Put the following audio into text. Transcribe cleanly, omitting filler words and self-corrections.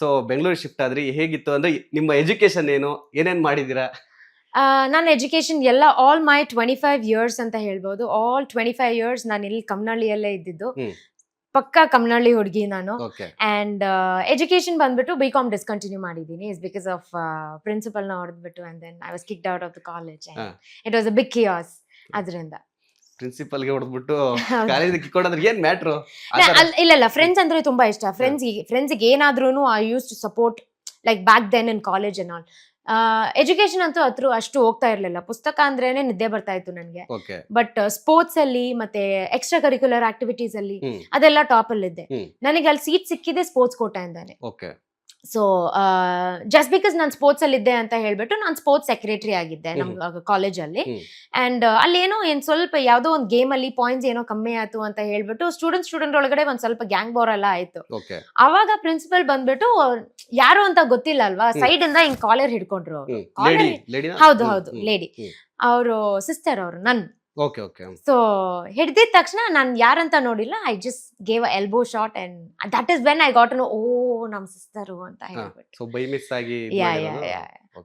So Bengaluru shift ಆದ್ರಿ, ಹೇಗಿತ್ತು ಅಂದ್ರೆ ನಿಮ್ಮ ಎಜುಕೇಶನ್ ಏನು, ಏನೇನ್ ಮಾಡಿದೀರಾ? ನನ್ನ ಎಜುಕೇಶನ್ ಎಲ್ಲ ಆಲ್ ಮೈ 25 ಇಯರ್ಸ್ ಅಂತ ಹೇಳ್ಬೋದು. ಆಲ್ 25 ಇಯರ್ಸ್ ನಾನು ಇಲ್ಲಿ ಕಮ್ನಳ್ಳಿಯಲ್ಲೇ ಇದ್ದಿದ್ದು. ಪಕ್ಕಾ ಕಮ್ನಳ್ಳಿ ಹುಡುಗಿ ನಾನು. ಓಕೆ. ಅಂಡ್ ಎಜುಕೇಶನ್ ಬಂದ್ಬಿಟ್ಟು ಬಿಕಾಮ್ ಡಿಸ್ಕಂಟಿನ್ಯೂ ಮಾಡಿದ್ದೀನಿ. ಇಸ್ ಬಿಕಾಸ್ ಆಫ್ ಪ್ರಿನ್ಸಿಪಲ್ನ ಹೊಡೆದ್ಬಿಟ್ಟು and then I was kicked out of the college. It was a big chaos ಅದರಿಂದ. ಪ್ರಿನ್ಸಿಪಲ್ಗೆ ಹೊಡೆದ್ಬಿಟ್ಟು ಕಾಲೇಜ್ ಕಿಕ್ಕೊಂಡ್ರೆ ಏನ್ ಮ್ಯಾಟ್ರು? ಇಲ್ಲ, ಫ್ರೆಂಡ್ಸ್ ಅಂದ್ರೆ ತುಂಬಾ ಇಷ್ಟ. ಫ್ರೆಂಡ್ಸ್ಗೆ ಏನಾದ್ರೂ I used to support like back then in college and all. Education ಅಂತೂ ಅಷ್ಟು ಹೋಗ್ತಾ ಇರ್ಲಿಲ್ಲ. ಪುಸ್ತಕ ಅಂದ್ರೇನೆ ನಿದ್ದೆ ಬರ್ತಾ ಇತ್ತು ನನಗೆ. ಬಟ್ ಸ್ಪೋರ್ಟ್ಸ್ ಅಲ್ಲಿ ಮತ್ತೆ ಎಕ್ಸ್ಟ್ರಾ ಕರಿಕ್ಯುಲರ್ ಆಕ್ಟಿವಿಟೀಸ್ ಅಲ್ಲಿ ಅದೆಲ್ಲ ಟಾಪ್ ಅಲ್ಲಿ ಇದ್ದೆ. ನನಗೆ ಅಲ್ಲಿ ಸೀಟ್ ಸಿಕ್ಕಿದೆ ಸ್ಪೋರ್ಟ್ಸ್ ಕೋಟಾಯಿಂದಾನೆ. ಸೊ ಜಸ್ಟ್ ಬಿಕಾಸ್ ನಾನು ಸ್ಪೋರ್ಟ್ಸ್ ಅಲ್ಲಿ ಇದ್ದೆ ಅಂತ ಹೇಳ್ಬಿಟ್ಟು ನಾನು ಸ್ಪೋರ್ಟ್ಸ್ ಸೆಕ್ರೆಟರಿ ಆಗಿದ್ದೆ ನಮ್ಮ ಕಾಲೇಜಲ್ಲಿ. ಅಂಡ್ ಅಲ್ಲೇನೋ ಸ್ವಲ್ಪ ಯಾವ್ದೋ ಒಂದು ಗೇಮ್ ಅಲ್ಲಿ ಪಾಯಿಂಟ್ಸ್ ಏನೋ ಕಮ್ಮಿ ಆಯ್ತು ಅಂತ ಹೇಳ್ಬಿಟ್ಟು ಸ್ಟೂಡೆಂಟ್ ಒಳಗಡೆ ಒಂದ್ ಸ್ವಲ್ಪ ಗ್ಯಾಂಗ್ ವಾರ್ ಎಲ್ಲ ಆಯ್ತು. ಅವಾಗ ಪ್ರಿನ್ಸಿಪಲ್ ಬಂದ್ಬಿಟ್ಟು ಯಾರು ಅಂತ ಗೊತ್ತಿಲ್ಲ ಅಲ್ವಾ, ಸೈಡ್ ಇಂದ ಹಿಂಗ್ ಕಾಲರ್ ಹಿಡ್ಕೊಂಡ್ರು ಅವರು. ಹೌದು ಲೇಡಿ, ಅವರು ಸಿಸ್ಟರ್ ಅವರು ನನ್. ಸೊ ಹಿಡ್ದಿದ ತಕ್ಷಣ ನಾನ್ ಯಾರಂತ ನೋಡಿಲ್ಲ, I just gave a elbow shot and that is when I got to know oh ನಮ್ ಸಿಸ್ಟರ್ ಅಂತ ಹೇಳ್ಬಿಟ್ಟು. ಬೈ ಮಿಸ್ ಆಗಿ